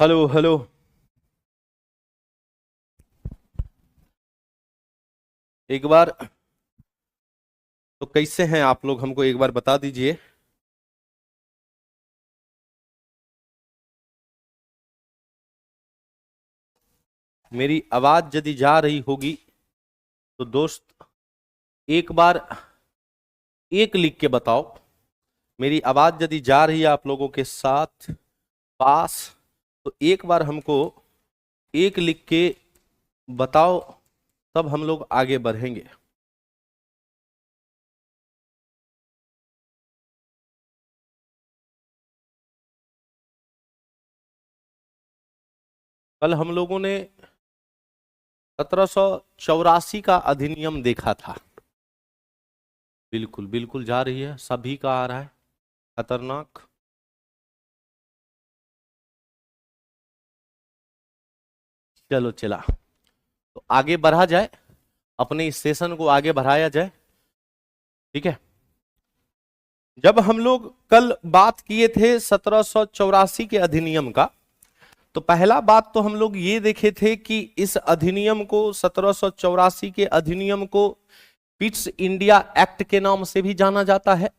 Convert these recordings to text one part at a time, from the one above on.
Hello hello. एक बार तो कैसे हैं आप लोग, हमको एक बार बता दीजिए। मेरी आवाज यदि जा रही होगी तो दोस्त एक बार एक लिख के बताओ। मेरी आवाज यदि जा रही है आप लोगों के साथ पास, तो एक बार हमको एक लिख के बताओ, तब हम लोग आगे बढ़ेंगे। कल हम लोगों ने 1784 का अधिनियम देखा था। बिल्कुल बिल्कुल जा रही है, सभी का आ रहा है, खतरनाक। चलो चला, तो आगे बढ़ा जाए, अपने इस सेशन को आगे बढ़ाया जाए। ठीक है। जब हम लोग कल बात किए थे 1784 के अधिनियम का, तो पहला बात तो हम लोग ये देखे थे कि इस अधिनियम को, 1784 के अधिनियम को पिट्स इंडिया एक्ट के नाम से भी जाना जाता है।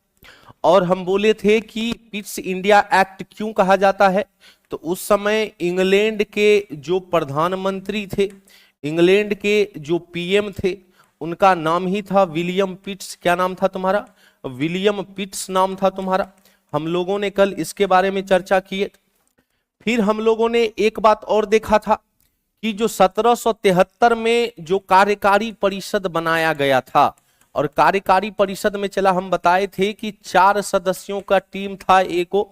और हम बोले थे कि पिट्स इंडिया एक्ट क्यों कहा जाता है, तो उस समय इंग्लैंड के जो प्रधानमंत्री थे, इंग्लैंड के जो पीएम थे, उनका नाम ही था विलियम पिट्स। क्या नाम था तुम्हारा? विलियम पिट्स नाम था तुम्हारा। हम लोगों ने कल इसके बारे में चर्चा की। फिर हम लोगों ने एक बात और देखा था कि जो 1773 में जो कार्यकारी परिषद बनाया गया था, और कार्यकारी परिषद में चला हम बताए थे कि 4 सदस्यों का टीम था एको।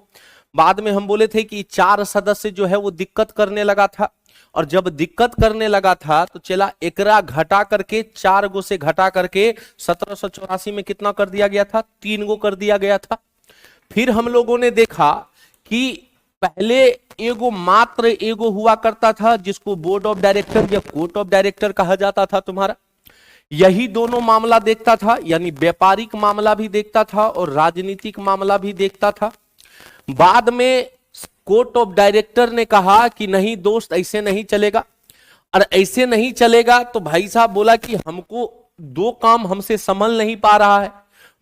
बाद में हम बोले थे कि 4 सदस्य जो है वो दिक्कत करने लगा था, और जब दिक्कत करने लगा था तो चला एकरा घटा करके 4 गो से घटा करके 1784 में कितना कर दिया गया था? 3 गो कर दिया गया था। फिर हम लोगों ने देखा कि पहले एगो मात्र एगो हुआ करता था जिसको बोर्ड ऑफ डायरेक्टर या कोर्ट ऑफ डायरेक्टर कहा जाता था तुम्हारा। यही दोनों मामला देखता था, यानी व्यापारिक मामला भी देखता था और राजनीतिक मामला भी देखता था। बाद में कोर्ट ऑफ डायरेक्टर ने कहा कि नहीं दोस्त, ऐसे नहीं चलेगा। और ऐसे नहीं चलेगा तो भाई साहब बोला कि हमको 2 काम हमसे संभल नहीं पा रहा है,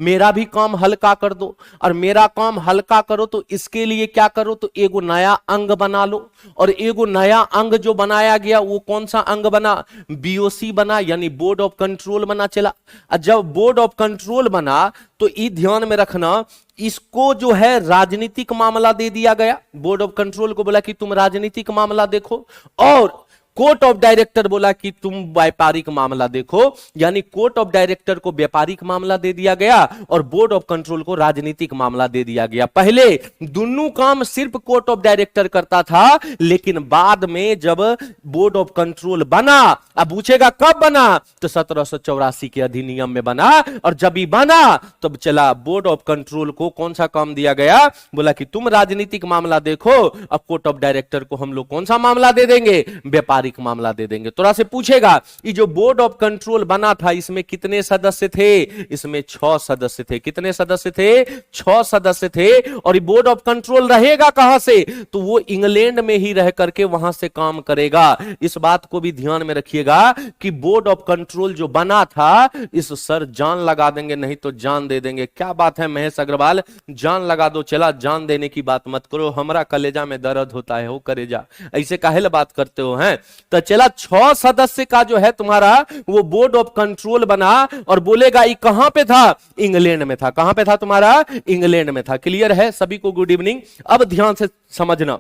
मेरा भी काम हल्का कर दो। और मेरा काम हल्का करो तो इसके लिए क्या करो, तो एगो नया अंग बना लो। और एगो नया अंग जो बनाया गया वो कौन सा अंग बना? बीओसी बना, यानी बोर्ड ऑफ कंट्रोल बना। चला, और जब बोर्ड ऑफ कंट्रोल बना तो ये ध्यान में रखना, इसको जो है राजनीतिक मामला दे दिया गया। बोर्ड ऑफ कंट्रोल को बोला कि तुम राजनीतिक मामला देखो, और कोर्ट ऑफ डायरेक्टर बोला कि तुम व्यापारिक मामला देखो। यानी कोर्ट ऑफ डायरेक्टर को व्यापारिक मामला दे दिया गया और बोर्ड ऑफ कंट्रोल को राजनीतिक मामला दे दिया गया। पहले दोनों काम सिर्फ कोर्ट ऑफ डायरेक्टर करता था, लेकिन बाद में जब बोर्ड ऑफ कंट्रोल बना, अब पूछेगा कब बना, तो 1784 के अधिनियम में बना। और जब ही बना तब चला बोर्ड ऑफ कंट्रोल को कौन सा काम दिया गया? बोला कि तुम राजनीतिक मामला देखो, अब कोर्ट ऑफ डायरेक्टर को हम लोग कौन सा मामला दे देंगे? व्यापारिक मामला दे देंगे। थोड़ा से पूछेगा ये जो बोर्ड ऑफ कंट्रोल बना था इसमें कितने सदस्य थे? इसमें 6 सदस्य थे। कितने सदस्य थे? 6 सदस्य थे। और ये बोर्ड ऑफ कंट्रोल रहेगा कहां से? तो वो इंग्लैंड में ही रह करके वहां से काम करेगा। इस बात को भी ध्यान में रखिएगा कि बोर्ड ऑफ कंट्रोल जो बना था, इस सर जान लगा देंगे, नहीं तो जान दे देंगे। क्या बात है महेश अग्रवाल, जान लगा दो। चला, जान देने की बात मत करो, हमारा कलेजा में दर्द होता है हो कलेजा, ऐसे काहे बात करते हो हैं? तो चला 6 सदस्य का जो है तुम्हारा वो बोर्ड ऑफ कंट्रोल बना, और बोलेगा ये कहां पे था? इंग्लैंड में था। कहां पे था तुम्हारा? इंग्लैंड में था। क्लियर है सभी को? Good evening. अब ध्यान से समझना,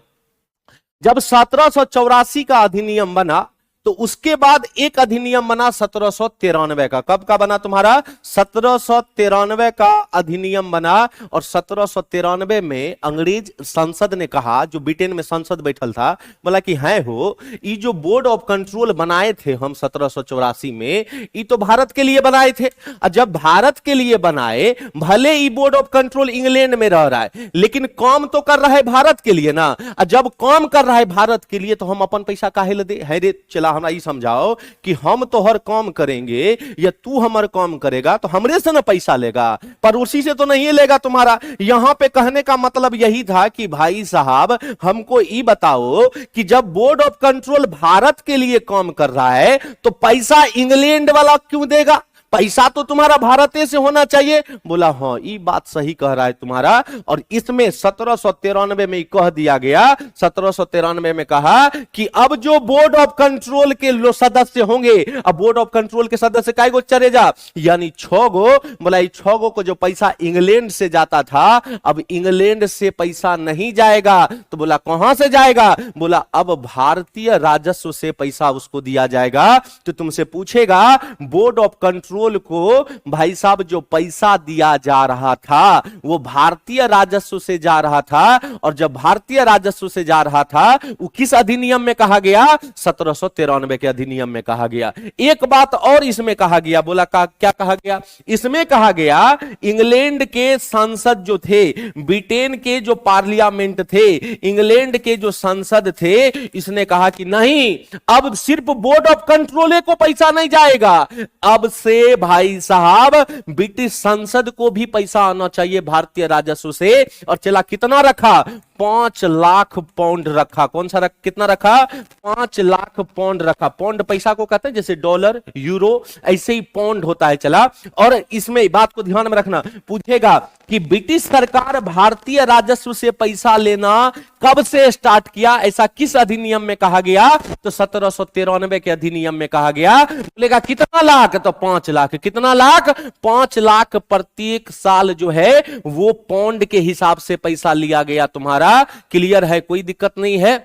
जब 1784 का अधिनियम बना तो उसके बाद एक अधिनियम बना 1793 का। कब का बना तुम्हारा? 1793 का अधिनियम बना। और 1793 में अंग्रेज संसद ने कहा, जो ब्रिटेन में संसद बैठल था, बोला कि है हो ये जो बोर्ड ऑफ कंट्रोल बनाए थे हम 1784 में, ये तो भारत के लिए बनाए थे। और जब भारत के लिए बनाए, भले ही बोर्ड ऑफ कंट्रोल इंग्लैंड में रह रहा है, लेकिन काम तो कर रहा है भारत के लिए ना। और जब काम कर रहा है भारत के लिए, तो हम अपन पैसा काहे ले दे? है रे, चला हमरा ये समझाओ कि हम तो हर काम करेंगे या तू हमार काम करेगा तो हमरे से ना पैसा लेगा, पड़ोसी से तो नहीं लेगा तुम्हारा। यहां पे कहने का मतलब यही था कि भाई साहब हमको ये बताओ कि जब बोर्ड ऑफ कंट्रोल भारत के लिए काम कर रहा है तो पैसा इंग्लैंड वाला क्यों देगा? पैसा तो तुम्हारा भारत से होना चाहिए। बोला हाँ ये बात सही कह रहा है तुम्हारा। और इसमें 1793 में कह दिया गया, 1793 में कहा कि अब जो बोर्ड ऑफ कंट्रोल के सदस्य होंगे, अब बोर्ड ऑफ कंट्रोल के सदस्य काय गो चरेगा, यानी 6 गो। बोला 6 गो को जो पैसा इंग्लैंड से जाता था अब इंग्लैंड से पैसा नहीं जाएगा। तो बोला कहां से जाएगा? बोला अब भारतीय राजस्व से पैसा उसको दिया जाएगा। तो तुमसे पूछेगा बोर्ड ऑफ कंट्रोल को भाई साहब जो पैसा दिया जा रहा था वो भारतीय राजस्व से जा रहा था, और जब भारतीय राजस्व से जा रहा था वो किस अधिनियम में कहा गया? 1793 के अधिनियम में कहा गया। एक बात और इसमें कहा गया, बोला क्या कहा गया? इसमें कहा गया इंग्लैंड के सांसद जो थे, ब्रिटेन के जो पार्लियामेंट थे, इंग्लैंड के जो संसद थे, इसने कहा कि नहीं अब सिर्फ बोर्ड ऑफ कंट्रोल को पैसा नहीं जाएगा, अब से भाई साहब ब्रिटिश संसद को भी पैसा आना चाहिए भारतीय राजस्व से। और चला कितना रखा? 5 लाख पाउंड रखा। कौन सा कितना रखा? 5 लाख पाउंड रखा। पाउंड पैसा को कहते हैं जैसे डॉलर, यूरो, ऐसे ही पाउंड होता है। चला, और इसमें बात को ध्यान में रखना, पूछेगा कि ब्रिटिश सरकार भारतीय राजस्व से पैसा लेना कब से स्टार्ट किया, ऐसा किस अधिनियम में कहा गया? तो 1793 के अधिनियम में कहा गया। बोलेगा कितना लाख? तो 5 लाख। कितना लाख? 5 लाख प्रत्येक साल जो है वो पाउंड के हिसाब से पैसा लिया गया तुम्हारा। क्लियर है? कोई दिक्कत नहीं है?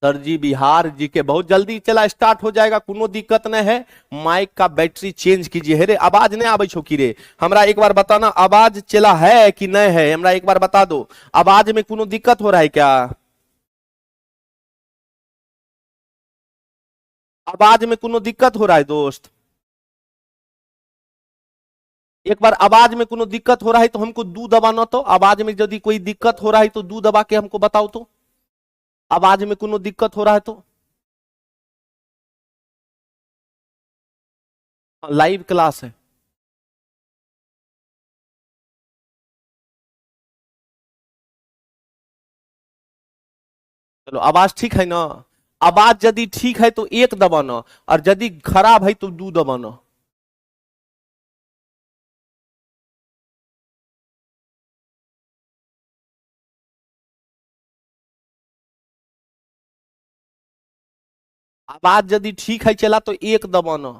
सर जी बिहार जी के बहुत जल्दी चला स्टार्ट हो जाएगा, कोनो दिक्कत नहीं है। माइक का बैटरी चेंज कीजिए। हे रे आवाज नहीं आवे छो की रे, हमरा एक बार बताना आवाज चला है कि नहीं है, हमरा एक बार बता दो। आवाज में कोनो दिक्कत हो रहा है क्या? आवाज में कोनो दिक्कत हो रहा है दोस्त? एक बार आवाज में कोनो दिक्कत हो रहा है तो हमको दू दबाना। तो आवाज में यदि कोई दिक्कत हो रहा है तो दू दबा के हमको बताओ। तो आवाज में कोनो दिक्कत हो रहा है तो लाइव क्लास है। चलो आवाज ठीक है ना? आवाज यदि ठीक है तो एक दबाना, और यदि खराब है तो दू दबाना। आवाज यदि ठीक है चला तो एक दबाना।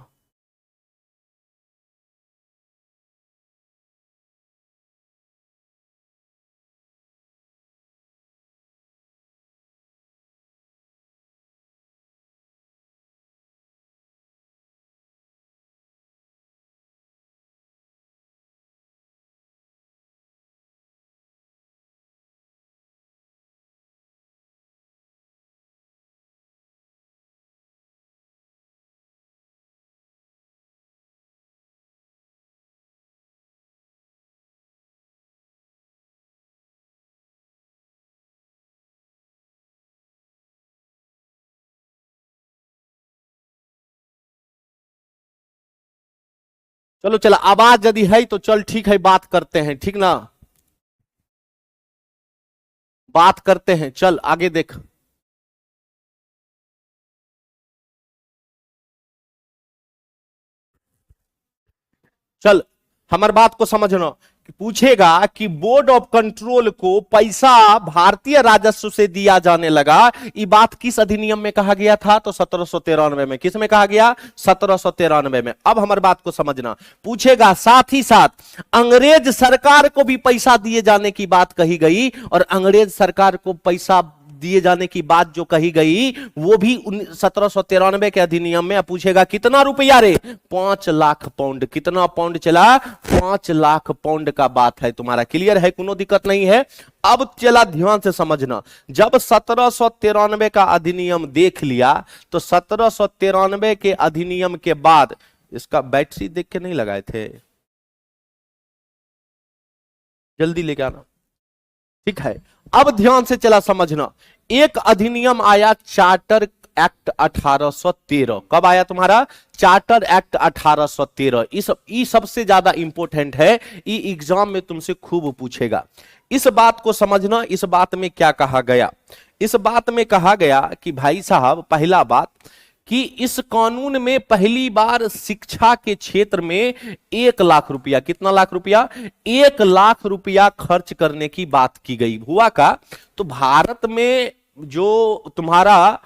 चलो चलो आवाज यदि है तो चल ठीक है, बात करते हैं, ठीक ना? बात करते हैं, चल आगे देख। चल हमार बात को समझना। पूछेगा कि बोर्ड ऑफ कंट्रोल को पैसा भारतीय राजस्व से दिया जाने लगा, ये बात किस अधिनियम में कहा गया था? तो 1793 में। किस में कहा गया? 1793 में। अब हमारी बात को समझना। पूछेगा साथ ही साथ अंग्रेज सरकार को भी पैसा दिए जाने की बात कही गई, और अंग्रेज सरकार को पैसा दिए जाने की बात जो कही गई वो भी 1793 के अधिनियम में। पूछेगा कितना रुपया रे? 5 लाख पाउंड। कितना पाउंड चला? 5 लाख पाउंड का बात है तुम्हारा। क्लियर है? कोनो दिक्कत नहीं है? अब चला ध्यान से समझना। जब 1793 का अधिनियम देख लिया तो 1793 के अधिनियम के बाद, इसका बैटरी देख के नहीं लगाए थे, जल्दी लेके आना, ठीक है? अब ध्यान से चला समझना। एक अधिनियम आया चार्टर एक्ट 1813। कब आया तुम्हारा? Charter act 1813। ई सबसे ज्यादा इंपॉर्टेंट है, ई एग्जाम में तुमसे खूब पूछेगा। इस बात को समझना, इस बात में क्या कहा गया। इस बात में कहा गया कि भाई साहब, पहला बात कि इस कानून में पहली बार शिक्षा के क्षेत्र में 1 लाख रुपया, कितना लाख रुपया? 1 लाख रुपया खर्च करने की बात की गई। हुआ का, तो भारत में जो तुम्हारा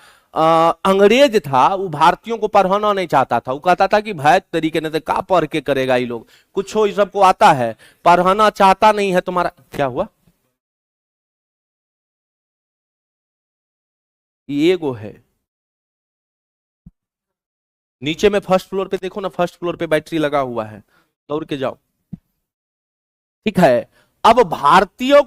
अंग्रेज था वो भारतीयों को पढ़ाना नहीं चाहता था। वो कहता था कि भाई तरीके ने का पढ़ के करेगा ये लोग, कुछ हो, सबको आता है, पढ़ाना चाहता नहीं है तुम्हारा। क्या हुआ? ये एगो है नीचे में, फर्स्ट फ्लोर पे देखो ना, फर्स्ट फ्लोर पे बैटरी लगा हुआ है, दौड़ के जाओ। ठीक है। अब भारतीयों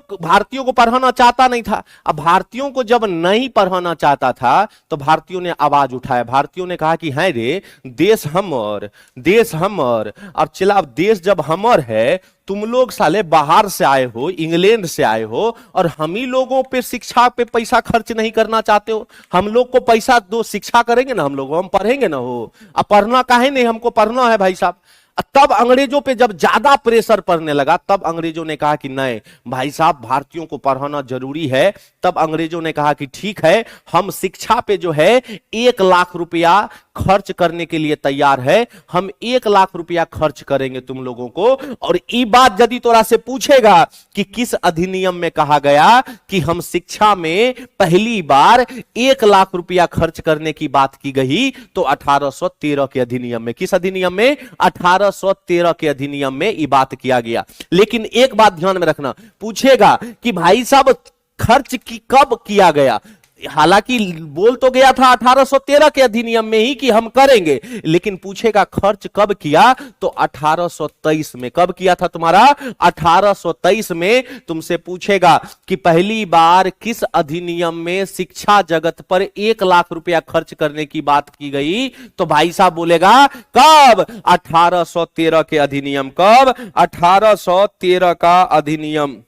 को पढ़ाना चाहता नहीं था। अब भारतीयों को जब नहीं पढ़ाना चाहता था तो भारतीयों ने आवाज उठाया। भारतीयों ने कहा कि है रे, देश हमर, देश हमर। अब चला, अब देश जब हमर है, तुम लोग साले बाहर से आए हो, इंग्लैंड से आए हो, और हम ही लोगों पे शिक्षा पे पैसा खर्च नहीं करना चाहते हो। हम लोग को पैसा दो, शिक्षा करेंगे ना हम लोग, हम पढ़ेंगे ना हो। अब पढ़ना काहे नहीं, हमको पढ़ना है भाई साहब। तब अंग्रेजों पे जब ज्यादा प्रेशर पड़ने लगा, तब अंग्रेजों ने कहा कि नहीं भाई साहब, भारतीयों को पढ़ाना जरूरी है। तब अंग्रेजों ने कहा कि ठीक है, हम शिक्षा पे जो है 1 लाख रुपया खर्च करने के लिए तैयार है। हम 1 लाख रुपया खर्च करेंगे तुम लोगों को। और ये बात यदि तोरा से पूछेगा कि किस अधिनियम में कहा गया कि हम शिक्षा में पहली बार 1 लाख रुपया खर्च करने की बात की गई, तो 1813 के अधिनियम में। किस अधिनियम में? 1813 के अधिनियम में ये बात किया गया। लेकिन एक बात ध्यान में रखना, पूछेगा कि भाई साहब खर्च की कब किया गया। हालांकि बोल तो गया था 1813 के अधिनियम में ही कि हम करेंगे, लेकिन पूछेगा खर्च कब किया, तो 1823 में। कब किया था तुम्हारा? 1823 में। तुमसे पूछेगा कि पहली बार किस अधिनियम में शिक्षा जगत पर 1 लाख रुपया खर्च करने की बात की गई, तो भाई साहब बोलेगा कब? 1813 के अधिनियम। कब? 1813 का अधिनियम।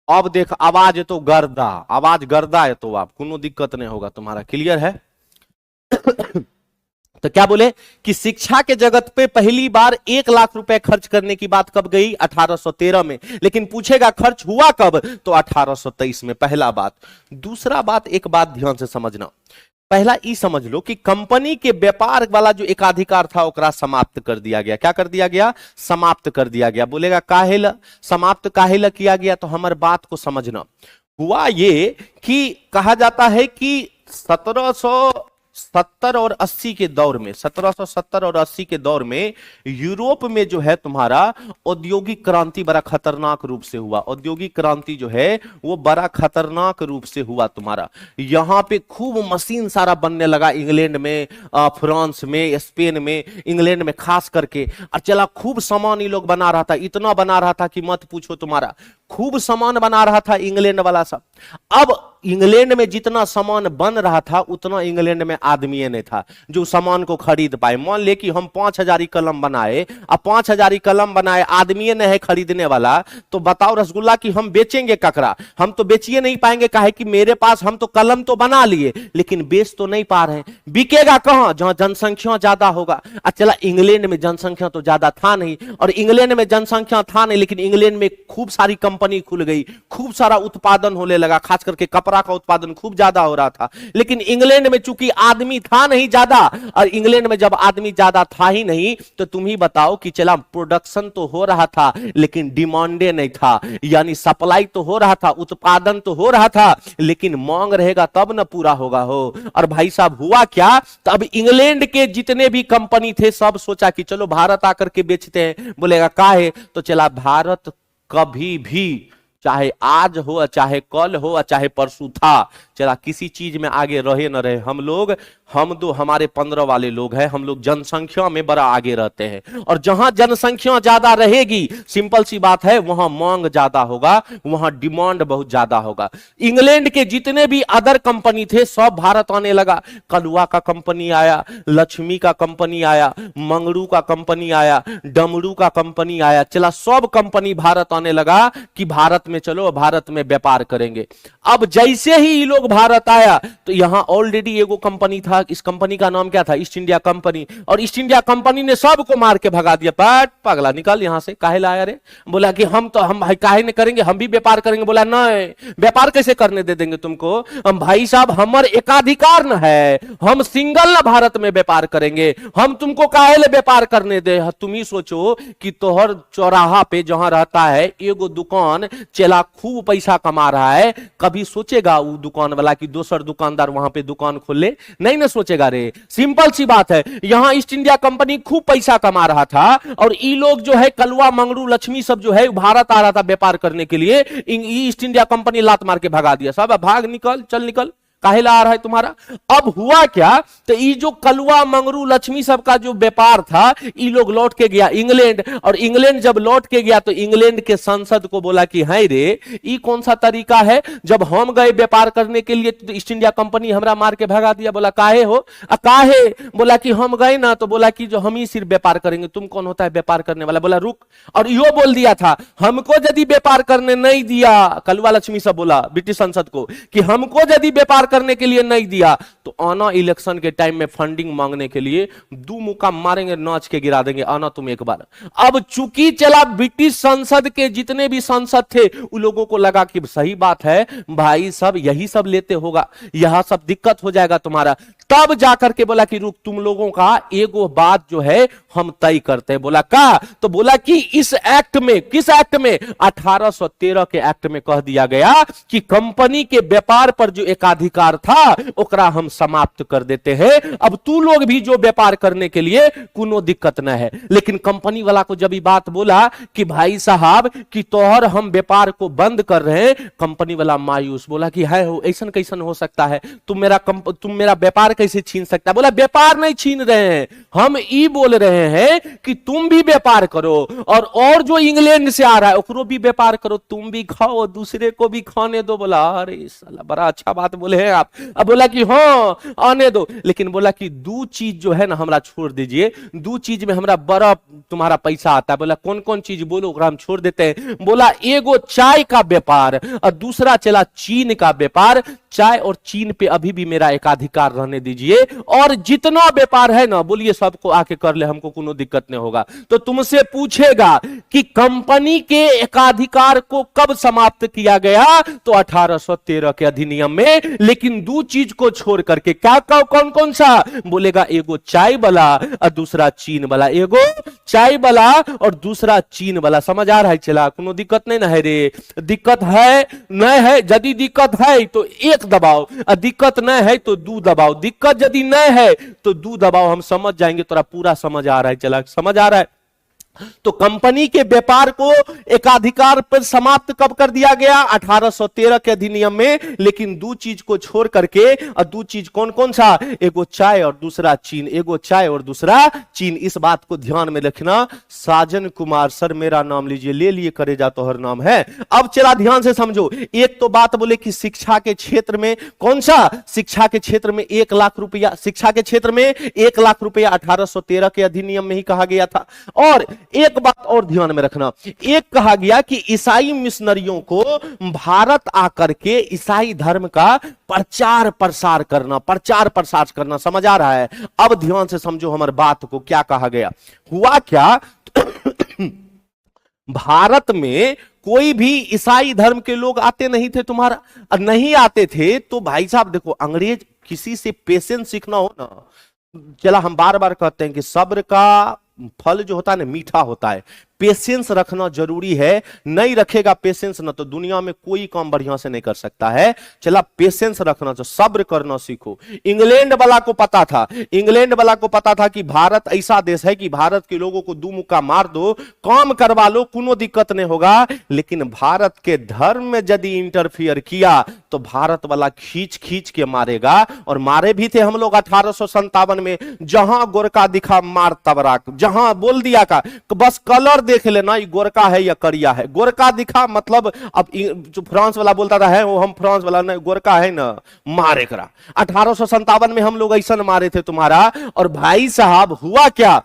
अब देख, आवाज है तो गर्दा, आवाज गर्दा है तो आप कोनो दिक्कत नहीं होगा तुम्हारा। क्लियर है? तो क्या बोले कि शिक्षा के जगत पे पहली बार 1 लाख रुपए खर्च करने की बात कब गई? 1813 में। लेकिन पूछेगा खर्च हुआ कब, तो 1823 में। पहला बात। दूसरा बात, एक बात ध्यान से समझना। पहला ई समझ लो कि कंपनी के व्यापार वाला जो एकाधिकार था ओकरा समाप्त कर दिया गया। क्या कर दिया गया? समाप्त कर दिया गया। बोलेगा काहेला समाप्त, काहेला किया गया, तो हमारे बात को समझना। हुआ ये कि कहा जाता है कि 1770 और 80 के दौर में, 1770 और 80 के दौर में यूरोप में जो है तुम्हारा औद्योगिक क्रांति बड़ा खतरनाक रूप से हुआ। औद्योगिक क्रांति जो है वो बड़ा खतरनाक रूप से हुआ तुम्हारा। यहां पे खूब मशीन सारा बनने लगा, इंग्लैंड में, फ्रांस में, स्पेन में, इंग्लैंड में खास करके। और चला खूब सामान ये लोग बना रहा था, इतना बना रहा था कि मत पूछो तुम्हारा। खूब सामान बना रहा था इंग्लैंड वाला सब। अब इंग्लैंड में जितना सामान बन रहा था उतना इंग्लैंड में आदमी नहीं था जो सामान को खरीद पाए। मान ले कि हम 5000 कलम बनाए, अब 5000 कलम बनाए, आदमी नहीं है खरीदने वाला, तो बताओ रसगुल्ला कि हम बेचेंगे ककरा? हम तो बेचिए नहीं पाएंगे। काहे कि मेरे पास, हम तो कलम तो बना लिए लेकिन बेच तो नहीं पा रहे। बिकेगा कहां? जहां जनसंख्या ज्यादा होगा। चला इंग्लैंड में जनसंख्या तो ज्यादा था नहीं, और इंग्लैंड में जनसंख्या था नहीं, लेकिन इंग्लैंड में खूब सारी कंपनी खुल गई, खूब सारा उत्पादन होने लगा, खास करके कपड़ा का उत्पादन खूब ज्यादा हो रहा था। लेकिन इंग्लैंड में चूंकि आदमी था नहीं ज्यादा, और इंग्लैंड में जब आदमी ज्यादा था ही नहीं, तो तुम ही बताओ कि चला प्रोडक्शन तो हो रहा था लेकिन डिमांडे नहीं था। यानी सप्लाई तो हो रहा था, उत्पादन तो हो रहा था, लेकिन मांग रहेगा तब ना पूरा होगा हो। और भाई साहब हुआ क्या, तब इंग्लैंड के जितने भी कंपनी थे सब सोचा कि चलो भारत आकर के बेचते हैं। बोलेगा काहे? तो चला भारत कभी भी, चाहे आज हो चाहे कल हो चाहे परसों था, चला किसी चीज में आगे रहे न रहे हम लोग, हम दो हमारे 15 वाले लोग हैं, हम लोग जनसंख्या में बड़ा आगे रहते हैं। और जहां जनसंख्या ज्यादा रहेगी, सिंपल सी बात है, वहां मांग ज्यादा होगा, वहां डिमांड बहुत ज्यादा होगा। इंग्लैंड के जितने भी अदर कंपनी थे सब भारत आने लगा। कलुआ का कंपनी आया, लक्ष्मी का कंपनी आया, मंगरू का कंपनी आया, डमरू का कंपनी आया, चला सब कंपनी भारत आने लगा कि भारत में चलो, भारत में व्यापार करेंगे। अब जैसे ही ये लोग भारत आया तो यहां ऑलरेडी एगो कंपनी था, इस कंपनी का नाम क्या था? East India company. और ईस्ट इंडिया कंपनी ने सबको मार के भगा दिया, पट पगला निकल यहां से, काहे लाया रे? बोला कि हम भाई काहे नहीं करेंगे, हम भी व्यापार करेंगे। बोला नहीं, व्यापार कैसे करने दे देंगे तुमको, हम भाई साहब हमारे एकाधिकार न है, हम सिंगल न भारत में व्यापार करेंगे, हम तुमको काहे ले व्यापार करने दे। तुम ही सोचो कि तोहर चौराहा पे जहां रहता है एगो दुकान चला खूब पैसा कमा रहा है, कभी सोचेगा वो दुकान वाला कि दूसर दुकानदार वहां पे दुकान खोले? नहीं ना सोचेगा रे। सिंपल सी बात है, यहां ईस्ट इंडिया कंपनी खूब पैसा कमा रहा था और ये लोग जो है कलवा मंगरू लक्ष्मी सब जो है भारत आ रहा था व्यापार करने के लिए, ईस्ट इंडिया कंपनी लात मार के भगा दिया, सब भाग निकल, चल निकल, काहे ला आ रहा है तुम्हारा। अब हुआ क्या, तो ये जो कलवा मंगरू लक्ष्मी सब का जो व्यापार था, ये लोग लौट के गया इंग्लैंड। और इंग्लैंड जब लौट के गया तो इंग्लैंड के संसद को बोला कि है रे, ये कौन सा तरीका है, जब हम गए व्यापार करने के लिए तो ईस्ट इंडिया कंपनी हमरा मार के भगा दिया। बोला काहे हो, काहे? बोला कि हम गए ना तो बोला कि जो हम ही सिर्फ व्यापार करेंगे, तुम कौन होता है व्यापार करने वाला? बोला रुक। और यो बोल दिया था, हमको यदि व्यापार करने नहीं दिया, कलवा लक्ष्मी सब बोला ब्रिटिश संसद को कि हमको यदि व्यापार करने के लिए नहीं दिया तो आना इलेक्शन के टाइम में फंडिंग मांगने के लिए दो मुक्का मारेंगे, नाच के गिरा देंगे, आना तुम एक बार। अब चूंकि चला ब्रिटिश संसद के जितने भी सांसद थे उन लोगों को लगा कि सही बात है भाई, सब यही सब लेते होगा, यहां सब दिक्कत हो जाएगा तुम्हारा। तब जाकर के बोला कि रुक, तुम लोगों का एगो बात जो है हम तय करते हैं। बोला का? तो बोला कि इस एक्ट में, किस एक्ट में? 1813 के एक्ट में कह दिया गया कि कंपनी के व्यापार पर जो एकाधिकार था ओकरा हम समाप्त कर देते हैं। अब तू लोग भी जो व्यापार करने के लिए कोनो दिक्कत न है। लेकिन कंपनी वाला को जब ये बात बोला कि भाई साहब कि तोहर हम व्यापार को बंद कर रहे हैं, कंपनी वाला मायूस, बोला कि है हो ऐसा कैसन हो सकता है, तुम मेरा व्यापार कैसे छीन सकता है? बोला व्यापार नहीं छीन रहे हैं, हम ये बोल रहे हैं कि तुम भी व्यापार करो और जो इंग्लैंड से आ रहा है ओकरो भी व्यापार करो, तुम भी खाओ दूसरे को भी खाने दो। बोला अरे साला बड़ा अच्छा बात बोले हैं आप। अब बोला कि हाँ आने दो, लेकिन बोला कि दो चीज जो है ना हमरा छोड़ दीजिए, दो चीज में हमरा बड़ा तुम्हारा पैसा आता है। बोला कौन कौन चीज बोलो, ओकरा हम छोड़ देते हैं। बोला एगो चाय का व्यापार और दूसरा चला चीन का व्यापार। चाय और चीन पे अभी भी मेरा एकाधिकार रहने दीजिए, और जितना व्यापार है ना बोलिए सबको आके कर ले, हमको कोनो दिक्कत नहीं होगा। तो तुमसे पूछेगा कि कंपनी के एकाधिकार को कब समाप्त किया गया, तो 1813 के अधिनियम में। लेकिन दो चीज को छोड़ करके, क्या कौन कौन सा? बोलेगा एगो चाय वाला और दूसरा चीन वाला, एगो चाय वाला और दूसरा चीन वाला। समझ आ रहा है? चला कोनो दिक्कत नहीं ना है रे? दिक्कत है नहीं है? यदि दिक्कत है तो एक दबाओ, दिक्कत नहीं है तो दो दबाओ, दिक्कत यदि नहीं है तो दो दबाओ, हम समझ जाएंगे। तोरा पूरा समझ आ रहा है? चला समझ आ रहा है? तो कंपनी के व्यापार को एकाधिकार पर समाप्त कब कर दिया गया? 1813 के अधिनियम में। लेकिन दो चीज को छोड़ करके, और दो चीज कौन कौन सा? एगो चाय और दूसरा चीन, एगो चाय और दूसरा चीन। इस बात को ध्यान में रखना। साजन कुमार सर मेरा नाम लीजिए, ले लिए करे जा तो हर नाम है। अब चला ध्यान से समझो। एक तो बात बोले कि शिक्षा के क्षेत्र में, कौन सा? शिक्षा के क्षेत्र में 1 लाख रुपया, शिक्षा के क्षेत्र में 1 लाख रुपया 1813 के अधिनियम में ही कहा गया था। और एक बात और ध्यान में रखना, एक कहा गया कि ईसाई मिशनरियों को भारत आकर के ईसाई धर्म का प्रचार प्रसार करना। समझ आ रहा है? अब ध्यान से समझो हमारी बात को। क्या कहा गया? हुआ क्या भारत में कोई भी ईसाई धर्म के लोग आते नहीं थे, तुम्हारा नहीं आते थे तो भाई साहब देखो, अंग्रेज किसी से पेशेंस सीखना हो ना, चला हम बार बार कहते हैं कि सब्र का फल जो होता है ना मीठा होता है। पेशेंस रखना जरूरी है। नहीं रखेगा पेशेंस ना तो दुनिया में कोई काम बढ़िया से नहीं कर सकता है। चला पेशेंस रखना, तो सब्र करना सीखो। इंग्लैंड वाला को पता था, इंग्लैंड वाला को पता था कि भारत ऐसा देश है कि भारत के लोगों को दो मुक्का मार दो, काम करवा लो, कोनो दिक्कत नहीं होगा। लेकिन भारत के धर्म में यदि इंटरफियर किया तो भारत वाला खींच खींच के मारेगा। और मारे भी थे हम लोग 1857 में, जहां गोरका दिखा मार तबरा, जहां बोल दिया का बस कलर देख लेना ये गोरका है या करिया है। गोरका दिखा मतलब अब जो फ्रांस वाला बोलता था है वो हम फ्रांस वाला नहीं, गोरका है ना मारे करा। 1857 में हम लोग ऐसा मारे थे तुम्हारा। और भाई साहब हुआ क्या,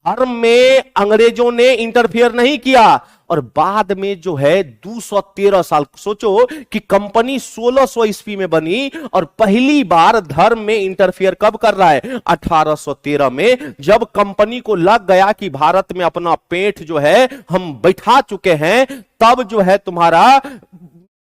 धर्म में अंग्रेजों ने इंटरफियर नहीं किया। और बाद में जो है 213 साल, सोचो कि कंपनी 1600 ईस्वी में बनी और पहली बार धर्म में इंटरफियर कब कर रहा है, 1813 में, जब कंपनी को लग गया कि भारत में अपना पेट जो है हम बैठा चुके हैं। तब जो है तुम्हारा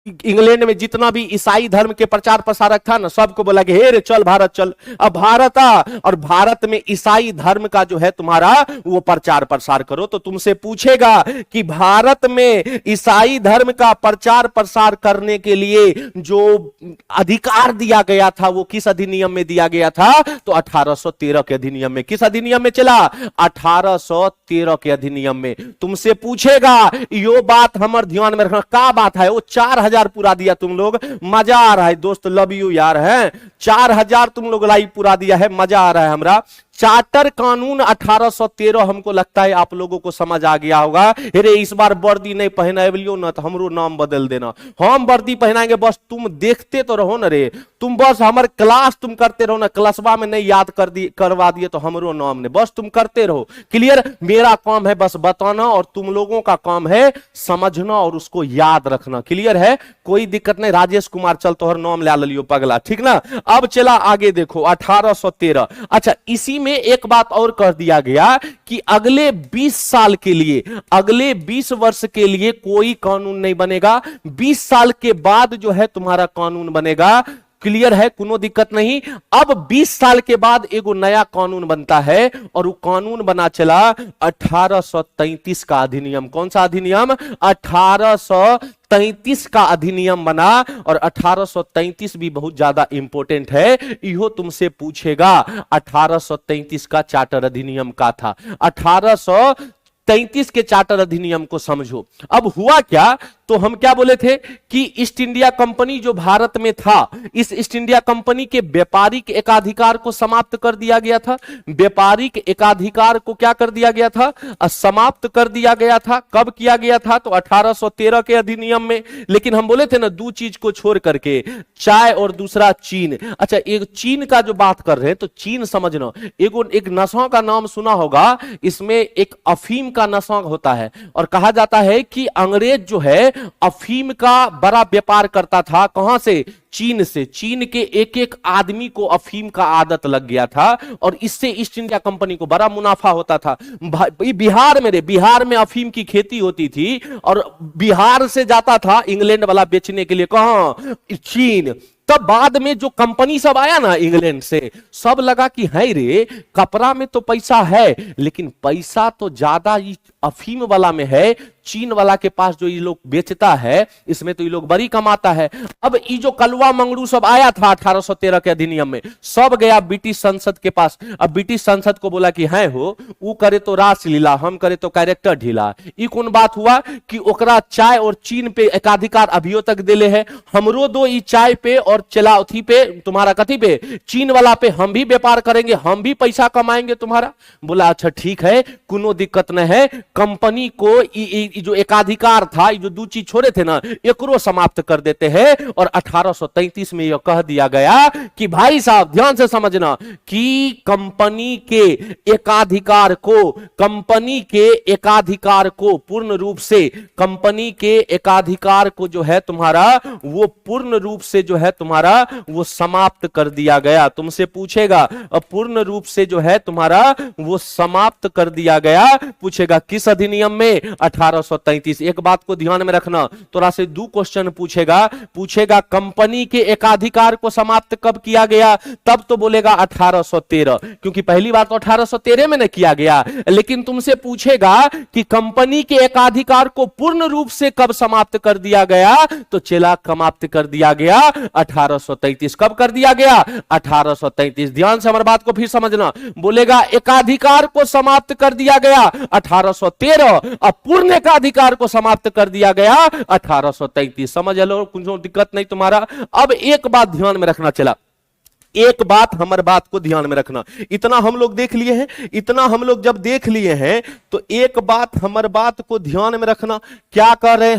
इंग्लैंड में जितना भी ईसाई धर्म के प्रचार प्रसारक था ना, सबको बोला कि हे रे चल भारत चल। अब भारत आ और भारत में ईसाई धर्म का जो है तुम्हारा वो प्रचार प्रसार करो। तो तुमसे पूछेगा कि भारत में ईसाई धर्म का प्रचार प्रसार करने के लिए जो अधिकार दिया गया था वो किस अधिनियम में दिया गया था, तो 1813 के अधिनियम में। किस अधिनियम में चला, 1813 के अधिनियम में। तुमसे पूछेगा यो बात हमारे ध्यान में रखना, क्या बात है, वो 4000 पूरा दिया तुम लोग, मजा आ रहा है दोस्त, लव यू यार है, 4000 तुम लोग लाइव पूरा दिया है, मजा आ रहा है हमरा। चार्टर कानून 1813 हमको लगता है आप लोगों को समझ आ गया होगा। अरे इस बार वर्दी नहीं पहनाएलियो ना तो हमरो नाम बदल देना, हम वर्दी पहनाएंगे, बस तुम देखते तो रहो ना रे, तुम बस हमारे क्लास तुम करते रहो ना, क्लासवा में नहीं याद करवा दिए तो हमरो नाम ने, बस तुम करते रहो। क्लियर, मेरा काम है बस बताना और तुम लोगों का काम है समझना और उसको याद रखना। क्लियर है, कोई दिक्कत नहीं। राजेश कुमार चल तोहर नाम ले लियो पगला, ठीक ना। अब चला आगे देखो 1813। अच्छा इसी में एक बात और कर दिया गया कि अगले 20 साल के लिए, अगले 20 वर्ष के लिए कोई कानून नहीं बनेगा, 20 साल के बाद जो है तुम्हारा कानून बनेगा। क्लियर है, कोनो दिक्कत नहीं। अब 20 साल के बाद एगो नया कानून बनता है और वो कानून बना चला 1833 का अधिनियम। कौन सा अधिनियम, 1833 का अधिनियम बना। और 1833 भी बहुत ज्यादा इंपॉर्टेंट है, इहो तुमसे पूछेगा 1833 का चार्टर अधिनियम का था। 1833 के चार्टर अधिनियम को समझो। अब हुआ क्या, तो हम क्या बोले थे कि ईस्ट इंडिया कंपनी जो भारत में था, इस ईस्ट इंडिया कंपनी के व्यापारिक एकाधिकार को समाप्त कर दिया गया था। व्यापारिक एकाधिकार को क्या कर दिया गया था, समाप्त कर दिया गया था। कब किया गया था, तो 1813 के अधिनियम में। लेकिन हम बोले थे ना दो चीज को छोड़ करके, चाय और दूसरा चीन। अच्छा एक चीन का जो बात कर रहे हैं तो चीन समझना, एक नशा का नाम सुना होगा, इसमें एक अफीम का नशा होता है। और कहा जाता है कि अंग्रेज जो है अफीम का बड़ा व्यापार करता था। कहां से, चीन से। चीन के एक एक आदमी को अफीम का आदत लग गया था और इससे ईस्ट इंडिया कंपनी को बड़ा मुनाफा होता था। बिहार में अफीम की खेती होती थी और बिहार से जाता था इंग्लैंड वाला बेचने के लिए, कहां, चीन। तब बाद में जो कंपनी सब आया ना इंग्लैंड से, सब लगा कि है रे कपड़ा में तो पैसा है लेकिन पैसा तो ज्यादा अफीम वाला में है, चीन वाला के पास जो ये लोग बेचता है इसमें तो ये लोग बड़ी कमाता है। अब ये जो कलवा मंगरू सब आया था 1813 के अधिनियम में, सब गया ब्रिटिश संसद के पास। अब ब्रिटिश संसद को बोला कि है हो, वो करे तो रासलीला, हम करे तो कैरेक्टर ढीला। ये कौन बात हुआ कि ओकरा चाय और चीन पे एकाधिकार अभियो तक दिले है, हमरो दो ई चाय पे और चला उथी पे, तुम्हारा कथी पे, चीन वाला पे हम भी व्यापार करेंगे, हम भी पैसा कमाएंगे तुम्हारा। बोला अच्छा ठीक है, कोनो दिक्कत नहीं है, कंपनी को जो एकाधिकार था, जो दो चीज छोड़े थे ना, एकरो समाप्त कर देते हैं। और 1833 में यह कह दिया गया कि भाई साहब ध्यान से समझना कि कंपनी के एकाधिकार को, कंपनी के एकाधिकार को पूर्ण रूप से, कंपनी के एकाधिकार को जो है तुम्हारा वो पूर्ण रूप से जो है तुम्हारा वो समाप्त कर दिया गया। तुमसे पूछेगा पूर्ण रूप से जो है तुम्हारा वो समाप्त कर दिया गया, पूछेगा किस किस अधिनियम में? 1833। एक बात को ध्यान में रखना, थोड़ा से दो क्वेश्चन पूछेगा कंपनी के एकाधिकार को समाप्त कब किया गया? तब तो बोलेगा 1813, क्योंकि पहली बार तो 1813 में न किया गया। लेकिन तुमसे पूछेगा कि कंपनी के एकाधिकार को पूर्ण रूप से कब समाप्त कर दिया गया? तो चला समाप्त कर दिया गया 1833। कब कर दिया गया? 1833। ध्यान से हमारी बात को फिर समझना। बोलेगा एकाधिकार को समाप्त कर दिया गया 1813, अब पूर्ण एकाधिकार को समाप्त कर दिया गया 1833। समझ लो, कुछ दिक्कत नहीं तुम्हारा। अब एक बात ध्यान में रखना, चला एक बात हमारे बात को ध्यान में रखना। इतना हम लोग देख लिए हैं, इतना हम लोग जब देख लिए हैं तो एक बात हमारे बात को ध्यान में रखना। क्या कह रहे हैं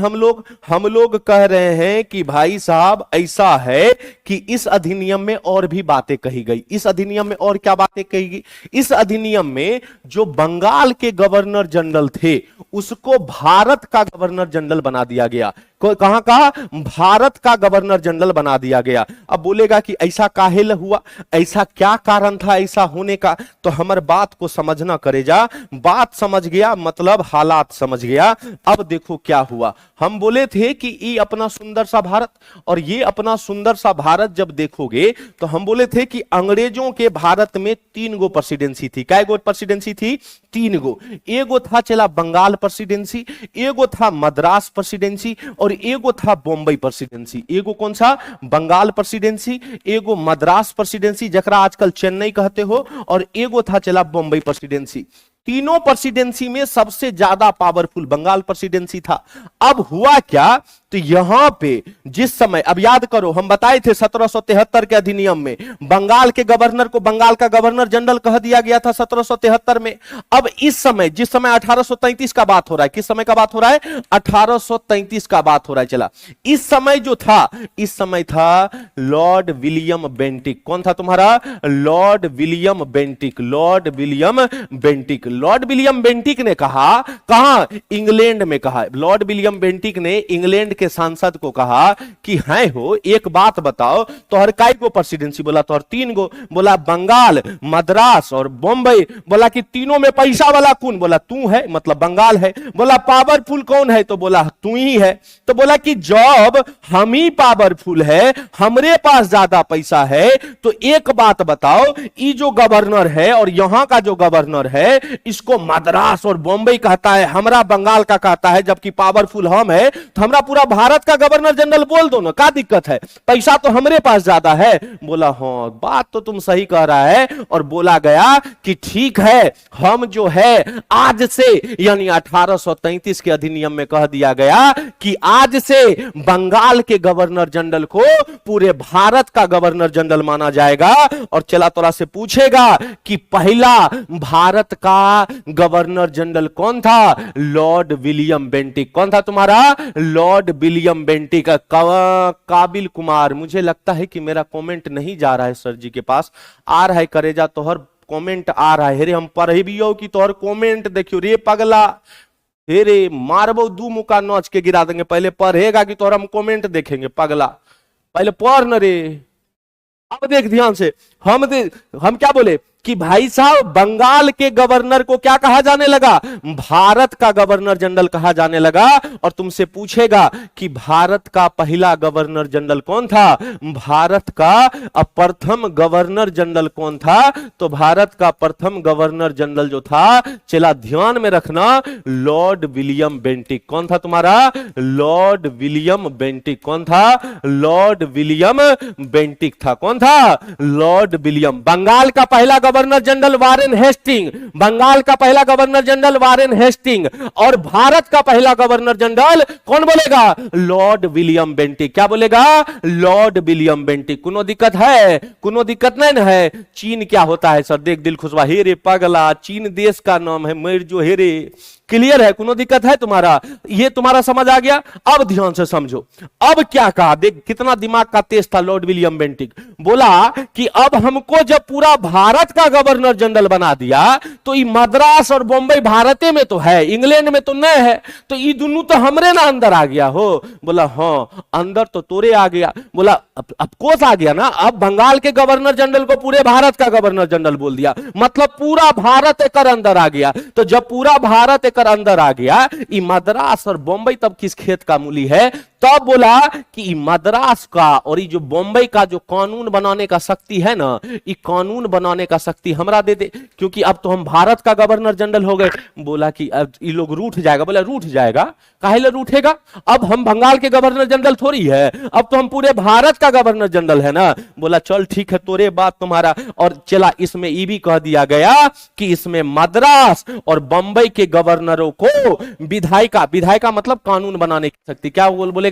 हम लोग कह रहे हैं कि भाई साहब ऐसा है कि इस अधिनियम में और भी बातें कही गई। इस अधिनियम में और क्या बातें कही गई? इस अधिनियम में जो बंगाल के गवर्नर जनरल थे उसको भारत का गवर्नर जनरल बना दिया गया। कहां का? भारत का गवर्नर जनरल बना दिया गया। अब बोलेगा कि ऐसा काहे हुआ, ऐसा क्या कारण था ऐसा होने का? तो हमारे बात को समझना करेजा, बात समझ गया मतलब हालात समझ गया। अब देखो क्या हुआ। हम बोले थे कि ये अपना सुंदर सा भारत, और ये अपना सुंदर सा भारत जब देखोगे तो हम बोले थे कि अंग्रेजों के भारत में 3 गो प्रेसिडेंसी थी। क्या गो प्रेसिडेंसी थी? 3 गो। एगो था चला बंगाल प्रेसिडेंसी, एगो था मद्रास प्रेसिडेंसी, और एगो था बॉम्बे प्रेसिडेंसी। एगो कौन सा? बंगाल प्रेसिडेंसी, एगो मद्रास प्रेसिडेंसी जकरा आजकल चेन्नई कहते हो, और एगो था चला बॉम्बे प्रेसिडेंसी। तीनों प्रेसिडेंसी में सबसे ज्यादा पावरफुल बंगाल प्रेसिडेंसी था। अब हुआ क्या? तो यहां पे जिस समय, अब याद करो हम बताए थे 1773 के अधिनियम में बंगाल के गवर्नर को बंगाल का गवर्नर जनरल कह दिया गया था 1773 में। अब इस समय, जिस समय 1833 का बात हो रहा है, किस समय का बात हो रहा है? 1833 का बात हो रहा है। चला इस समय जो था, इस समय था लॉर्ड विलियम बेंटिक। कौन था तुम्हारा? Lord William Bentinck. Lord William Bentinck. Lord William Bentinck ने कहा, कहां? इंग्लैंड में कहा। लॉर्ड विलियम बेंटिक ने इंग्लैंड के सांसद को कहा कि हैं हो, एक बात बताओ, तोहर काय को प्रेसिडेंसी? बोला तोहर 3 गो। बोला बंगाल, मद्रास और बॉम्बे। बोला कि तीनों में पैसा वाला कौन? बोला तू है, मतलब बंगाल है। बोला पावरफुल कौन है? तो बोला तू ही है। तो बोला कि जब हम ही पावरफुल है, हमरे पास ज्यादा पैसा है, तो एक बात बताओ, ये जो गवर्नर है और यहां का जो गवर्नर है, इसको मद्रास और बॉम्बे कहता है, हमरा बंगाल का कहता है, जबकि पावरफुल हम है, तो हमरा पूरा भारत का गवर्नर जनरल बोल दो ना, क्या दिक्कत है? पैसा तो हमरे पास ज्यादा है। बोला हाँ, बात तो तुम सही कह रहा है। और बोला गया कि ठीक है, हम जो है आज से, यानी 1833 के अधिनियम में कह दिया गया कि आज से बंगाल के गवर्नर जनरल को पूरे भारत का गवर्नर जनरल माना जाएगा। और चला तोरा से पूछेगा कि पहला भारत का गवर्नर जनरल कौन था? Lord William Bentinck. कौन था तुम्हारा? Lord William Bentinck. काबिल कुमार, मुझे लगता है कि मेरा कमेंट नहीं जा रहा है सर जी के पास, आ रहा है करेजा तोहर कमेंट आ रहा है। रे हम पढ़े भी हो कि तोहर कमेंट देखियो रे पगला, हे रे मारबो दू मुका नोच के गिरा देंगे। पहले पढ़ेगा कि तोहर हम कमेंट देखेंगे पगला, पहले पढ़ न रे। अब देख ध्यान से, हम क्या बोले कि भाई साहब बंगाल के गवर्नर को क्या कहा जाने लगा? भारत का गवर्नर जनरल कहा जाने लगा। और तुमसे पूछेगा कि भारत का पहला गवर्नर जनरल कौन था? भारत का प्रथम गवर्नर जनरल कौन था? तो भारत का प्रथम गवर्नर जनरल जो था, चला ध्यान में रखना, लॉर्ड विलियम बेंटिक। कौन था तुम्हारा? Lord William Bentinck. कौन था? लॉर्ड विलियम बेंटिक था। कौन था? Lord William. बंगाल का पहला governor general Warren Hastings. Bengal का पहला गवर्नर जनरल वारेन हेस्टिंग। और भारत का पहला गवर्नर जनरल कौन बोलेगा? Lord William Bentinck. क्या बोलेगा? Lord William Bentinck. कोनो दिक्कत है? कोनो दिक्कत नहीं ना है? चीन क्या होता है सर? देख दिल खुशवा, हे रे पगला, चीन देश का नाम है, मेर जो हे रे। क्लियर है? कोनो दिक्कत है तुम्हारा? ये तुम्हारा समझ आ गया? अब ध्यान से समझो। अब क्या कहा, देख कितना दिमाग का तेज था लॉर्ड विलियम बेंटिक। बोला कि अब हमको जब पूरा भारत का का गवर्नर जनरल बना दिया, तो ये मद्रास और बॉम्बे भारत में तो है, इंग्लैंड में तो नहीं है, तो ये दोनों तो हमरे ना अंदर आ गया हो। बोला हाँ अंदर तो तोरे आ गया। बोला अब कोस आ गया ना, अब बंगाल के गवर्नर जनरल को पूरे भारत का गवर्नर जनरल बोल दिया, मतलब पूरा भारत एक अंदर आ गया। तो जब पूरा भारत एक अंदर आ गया, ये मद्रास और बॉम्बे तब किस खेत का मूली है? तब बोला कि मद्रास का और ये जो बॉम्बे का जो कानून बनाने का शक्ति है ना, ये कानून बनाने का शक्ति हमरा दे दे, क्योंकि अब तो हम भारत का गवर्नर जनरल हो गए। बोला कि अब ये लोग रूठ जाएगा। बोला रूठ जाएगा, काहे ले रूठेगा? अब हम बंगाल के गवर्नर जनरल थोड़ी है, अब तो हम पूरे भारत का गवर्नर जनरल है ना। बोला चल ठीक है, तोरे बात तुम्हारा। और चला इसमें ये भी कह दिया गया कि इसमें मद्रास और बंबई के गवर्नरों को विधायिका मतलब कानून बनाने की शक्ति, क्या बोलेगा?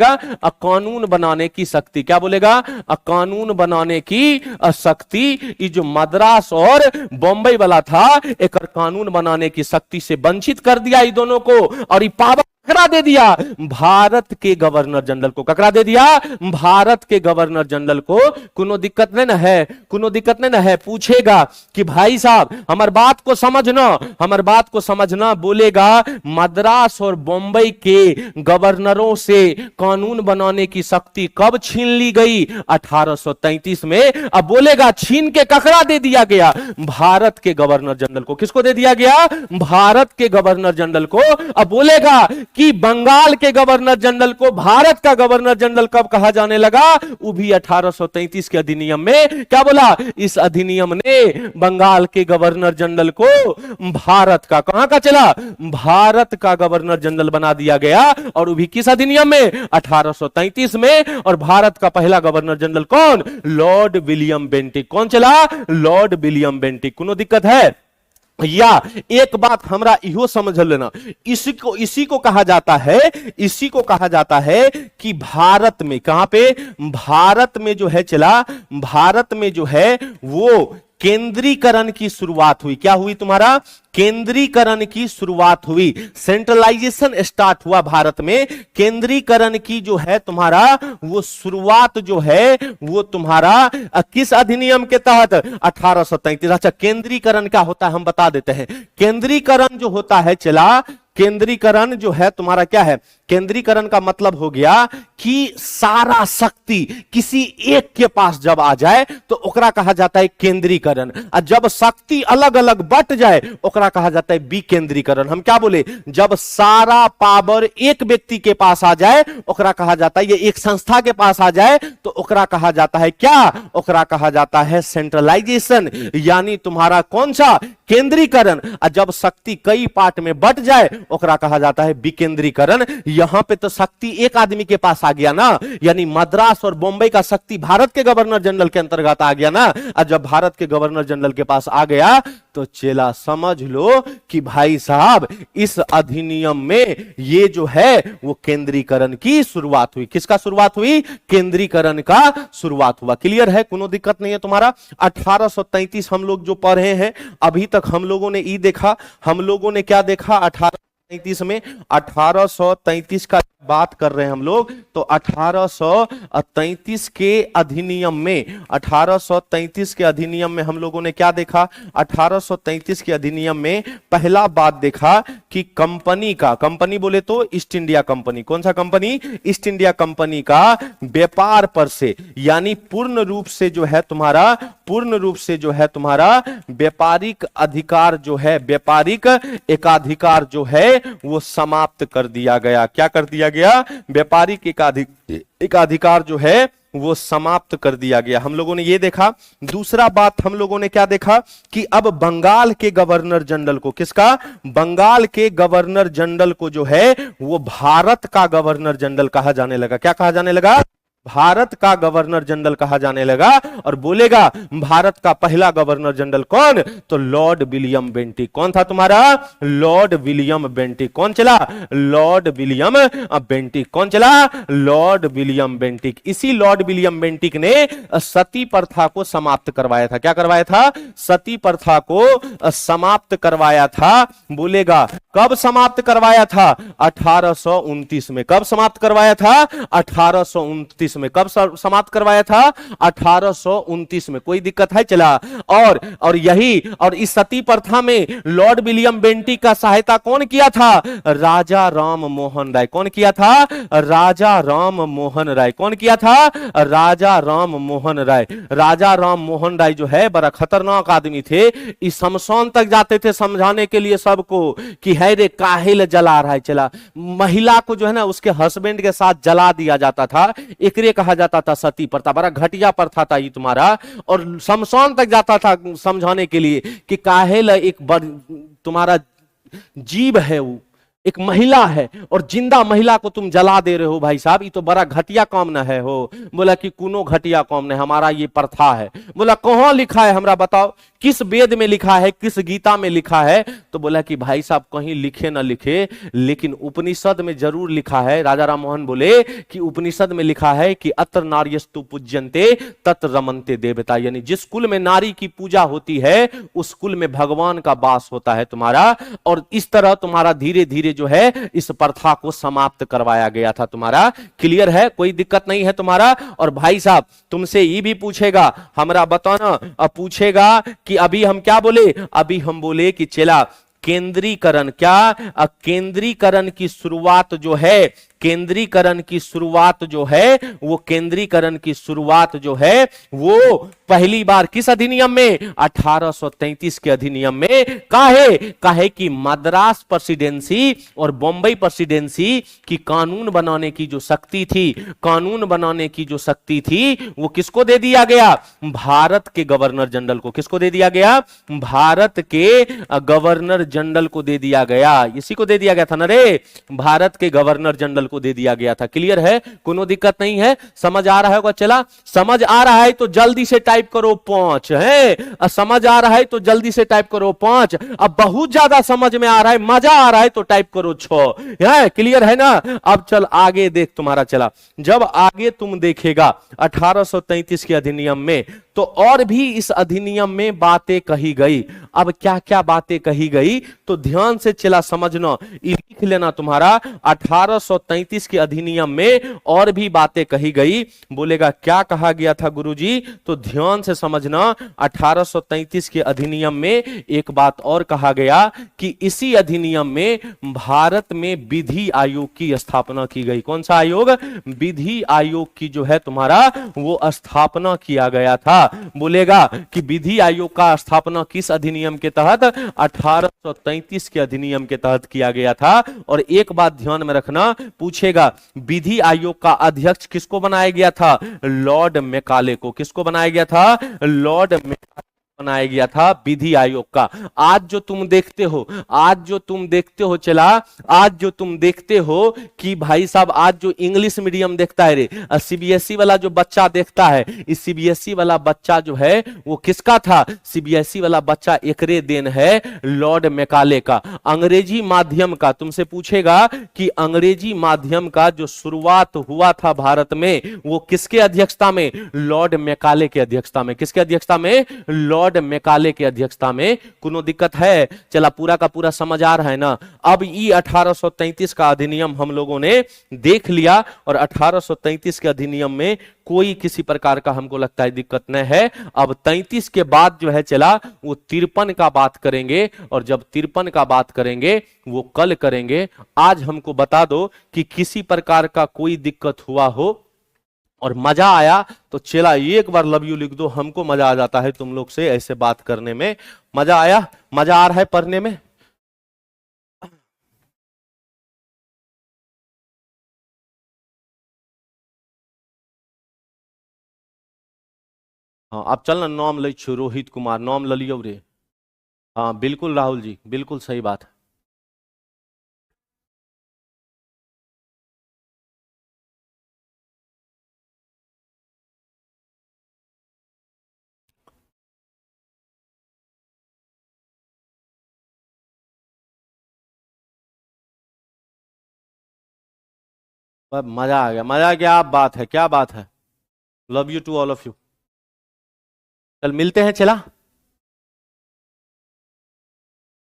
कानून बनाने की शक्ति। क्या बोलेगा? कानून बनाने की शक्ति। ये जो मद्रास और बॉम्बे वाला था, एक कानून बनाने की शक्ति से वंचित कर दिया इन दोनों को, और ये पावर ककरा दे दिया? भारत के गवर्नर जनरल को। ककरा दे दिया? भारत के गवर्नर जनरल को। कोनो दिक्कत नहीं ना है, कोनो दिक्कत नहीं ना है। पूछेगा कि भाई साहब हमार बात को समझना, हमार बात को समझना। बोलेगा मद्रास और बॉम्बे के गवर्नरों से कानून बनाने की शक्ति कब छीन ली गई? 1833 में। अब बोलेगा छीन के ककरा दे दिया गया? भारत के गवर्नर जनरल को। किसको दे दिया गया? भारत के गवर्नर जनरल को। अब बोलेगा कि बंगाल के गवर्नर जनरल को भारत का गवर्नर जनरल कब कहा जाने लगा? वो भी 1833 के अधिनियम में। क्या बोला? इस अधिनियम ने बंगाल के गवर्नर जनरल को भारत का, कहां का चला? भारत का गवर्नर जनरल बना दिया गया। और वो भी किस अधिनियम में? 1833 में। और भारत का पहला गवर्नर जनरल कौन? Lord William Bentinck. कौन चला? Lord William Bentinck. कोनो दिक्कत है? या एक बात हमरा इहो समझ लेना, इसी को कहा जाता है, इसी को कहा जाता है कि भारत में, कहां पे? भारत में जो है चला, भारत में जो है वो केंद्रीकरण की शुरुआत हुई। क्या हुई तुम्हारा? केंद्रीकरण की शुरुआत हुई, सेंट्रलाइजेशन स्टार्ट हुआ भारत में। केंद्रीकरण की जो है तुम्हारा वो शुरुआत जो है वो तुम्हारा किस अधिनियम के तहत? 1833। अच्छा केंद्रीकरण क्या होता है हम बता देते हैं। केंद्रीकरण जो होता है चला, केंद्रीकरण जो है तुम्हारा क्या है? केंद्रीकरण का मतलब हो गया कि सारा शक्ति किसी एक के पास जब आ जाए तो ओकरा कहा जाता है केंद्रीकरण। और जब शक्ति अलग अलग बट जाए ओकरा कहा जाता है विकेंद्रीकरण। हम क्या बोले? जब सारा पावर एक व्यक्ति के पास आ जाए ओकरा कहा जाता है, ये एक संस्था के पास आ जाए तो ओकरा कहा जाता है क्या? ओकरा कहा जाता है सेंट्रलाइजेशन, यानी तुम्हारा कौन सा? केंद्रीकरण। और जब शक्ति कई पार्ट में बट जाए ओकरा कहा जाता है विकेंद्रीकरण। यहां पे तो शक्ति एक आदमी के पास आ गया ना, यानी मद्रास और बॉम्बे का शक्ति भारत के गवर्नर जनरल के अंतर्गत आ गया ना। और जब भारत के गवर्नर जनरल के पास आ गया तो चेला समझ लो कि भाई साहब इस अधिनियम में ये जो है वो केंद्रीकरण की शुरुआत हुई। किसका शुरुआत हुई? केंद्रीकरण का शुरुआत हुआ। क्लियर है? कोनो दिक्कत नहीं है तुम्हारा? 1833 हम लोग जो पढ़े हैं अभी तक हम लोगों ने ये देखा, हम लोगों ने क्या देखा 1833 में? 1833 का बात कर रहे हैं हम लोग, तो 1833 के अधिनियम में, 1833 के अधिनियम में हम लोगों ने क्या देखा? 1833 के अधिनियम में पहला बात देखा कि कंपनी का, कंपनी बोले तो ईस्ट इंडिया कंपनी। कौन सा कंपनी? ईस्ट इंडिया कंपनी का व्यापार पर से, यानी पूर्ण रूप से जो है तुम्हारा, पूर्ण रूप से जो है तुम्हारा व्यापारिक अधिकार जो है, व्यापारिक एकाधिकार जो है वो समाप्त कर दिया गया। क्या कर दिया गया? व्यापारिक एकाधिकार जो है वो समाप्त कर दिया गया। हम लोगों ने ये देखा। दूसरा बात हम लोगों ने क्या देखा कि अब बंगाल के गवर्नर जनरल को, किसका? बंगाल के गवर्नर जनरल को जो है वो भारत का गवर्नर जनरल कहा जाने लगा। क्या कहा जाने लगा? भारत का गवर्नर जनरल कहा जाने लगा। और बोलेगा भारत का पहला गवर्नर जनरल कौन? तो लॉर्ड विलियम बेंटिक। कौन था तुम्हारा? Lord William Bentinck. कौन चला? Lord William Bentinck. कौन चला? Lord William Bentinck. इसी लॉर्ड विलियम बेंटिक ने सती प्रथा को समाप्त करवाया था। क्या करवाया था? सती प्रथा को समाप्त करवाया था। बोलेगा कब समाप्त करवाया था? 1829 में। कब समाप्त करवाया था? 1829 में। कब समाप्त करवाया था? 1829 में। कोई दिक्कत है? चला। और यही और इस सती प्रथा में लॉर्ड विलियम बेंटिक का सहायता कौन किया था? राजा राम मोहन राय। कौन किया था? राजा राम मोहन राय। कौन किया था? राजा राम मोहन राय। राजा राम मोहन राय जो है बड़ा खतरनाक आदमी थे। इस शमशान तक जाते थे समझाने के लिए सबको कि है रे काहे जला रहा है। चला, महिला को जो है ना उसके हस्बैंड के साथ जला दिया जाता था। एकरे कहा जाता था सती प्रथा। बड़ा घटिया प्रथा था ये तुम्हारा। और शमशान तक जाता था समझाने के लिए कि काहे एक तुम्हारा जीव है, वो एक महिला है और जिंदा महिला को तुम जला दे रहे हो। भाई साहब ये तो बड़ा घटिया काम न है हो। बोला कि कोनो घटिया काम नहीं, हमारा ये प्रथा है। बोला कहां लिखा है हमरा बताओ, किस वेद में लिखा है, किस गीता में लिखा है? तो बोला कि भाई साहब कहीं लिखे ना लिखे, लेकिन उपनिषद में जरूर लिखा है। राजा राम मोहन बोले कि उपनिषद में लिखा है कि अत्र नार्यस्तु पूज्यन्ते तत्र रमन्ते देवता, यानी जिस कुल में नारी की पूजा होती है उस कुल में भगवान का वास होता है तुम्हारा। और इस तरह तुम्हारा धीरे धीरे जो है इस प्रथा को समाप्त करवाया गया था तुम्हारा। क्लियर है? कोई दिक्कत नहीं है तुम्हारा। और भाई साहब तुमसे ये भी पूछेगा, हमरा बताना, अब पूछेगा कि अभी हम क्या बोले? अभी हम बोले कि चला केंद्रीकरण। क्या? केंद्रीकरण की शुरुआत जो है, केंद्रीकरण की शुरुआत जो है वो केंद्रीकरण की शुरुआत जो है वो पहली बार किस अधिनियम में? 1833 के अधिनियम में। काहे कि मद्रास प्रेसिडेंसी और बॉम्बे प्रेसिडेंसी की कानून बनाने की जो शक्ति थी, कानून बनाने की जो शक्ति थी वो किसको दे दिया गया? भारत के गवर्नर जनरल को। किसको दे दिया गया? भारत के गवर्नर जनरल को दे दिया गया। इसी को दे दिया गया था ना रे, भारत के गवर्नर जनरल को दे दिया गया था। क्लियर है? कोनो दिक्कत नहीं है? समझ आ रहा होगा? चला, समझ आ रहा है तो जल्दी से टाइप करो 5 है। समझ आ रहा है तो जल्दी से टाइप करो 5। अब बहुत ज्यादा समझ में आ रहा है, मजा आ रहा है तो टाइप करो 6 है। क्लियर है ना? अब चल आगे देख तुम्हारा। चला, जब आगे तुम देखेगा 1833 के अधिनियम में तो और भी इस अधिनियम में बातें कही गई। अब क्या क्या बातें कही गई तो ध्यान से चला समझना, लिख लेना तुम्हारा। 1833 के अधिनियम में और भी बातें कही गई। बोलेगा क्या कहा गया था गुरुजी? तो ध्यान से समझना। 1833 के अधिनियम में एक बात और कहा गया कि इसी अधिनियम में भारत में विधि आयोग की स्थापना की गई। कौन सा आयोग? विधि आयोग की जो है तुम्हारा वो स्थापना किया गया था। बोलेगा कि विधि आयोग का स्थापना किस अधिनियम के तहत? 1833 के अधिनियम के तहत किया गया था। और एक बात ध्यान में रखना, पूछेगा विधि आयोग का अध्यक्ष किसको बनाया गया था? लॉर्ड मैकाले को। किसको बनाया गया था? लॉर्ड मैकाले बनाया गया था विधि आयोग का। आज जो तुम देखते हो, आज जो तुम देखते हो, चला आज जो तुम देखते हो कि भाई साहब आज जो इंग्लिश मीडियम देखता है रे, सीबीएसई वाला जो बच्चा देखता है, इस सीबीएसई वाला बच्चा जो है वो किसका था? सीबीएसई वाला बच्चा एकरे देन है लॉर्ड मैकाले का। अंग्रेजी माध्यम का तुमसे पूछेगा कि अंग्रेजी माध्यम का जो शुरुआत हुआ था भारत में वो किसके अध्यक्षता में? लॉर्ड मैकाले के अध्यक्षता में। किसके अध्यक्षता में? लॉर्ड मैकाले के अध्यक्षता में। कोनो दिक्कत है? चला पूरा का पूरा समझ आ रहा है ना? अब ये 1833 का अधिनियम हम लोगों ने देख लिया और 1833 के अधिनियम में कोई किसी प्रकार का हमको लगता है दिक्कत नहीं है। अब 33 के बाद जो है चला वो 53 का बात करेंगे और जब 53 का बात करेंगे वो कल करेंगे। आज हमको बता दो कि किसी प्रकार का कोई दिक्कत हुआ हो और मजा आया तो चला एक बार लव यू लिख दो। हमको मजा आ जाता है तुम लोग से ऐसे बात करने में। मजा आया? मजा आ रहा है पढ़ने में? हाँ अब चल ना, नाम ले छु रोहित कुमार, नाम ल लियो रे। हाँ बिल्कुल राहुल जी, बिल्कुल सही बात है। मजा आ गया, मजा क्या आप बात है, क्या बात है। Love you to all of you. कल मिलते हैं चला।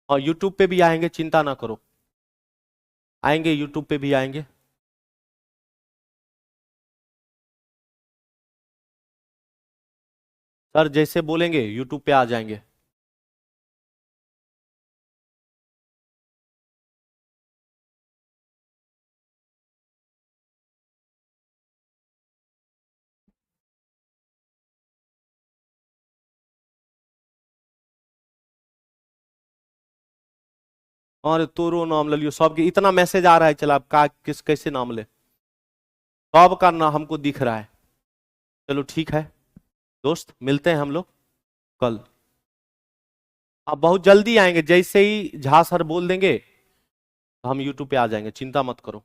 और यूट्यूब पे भी आएंगे, चिंता ना करो, आएंगे यूट्यूब पे भी आएंगे। सर जैसे बोलेंगे यूट्यूब पे आ जाएंगे। और तोरो नाम ले लियो, सबके इतना मैसेज आ रहा है, चला आप का किस कैसे नाम ले, सबका नाम हमको दिख रहा है। चलो ठीक है दोस्त, मिलते हैं हम लोग कल। आप बहुत जल्दी आएंगे, जैसे ही झा सर बोल देंगे हम यूट्यूब पे आ जाएंगे, चिंता मत करो।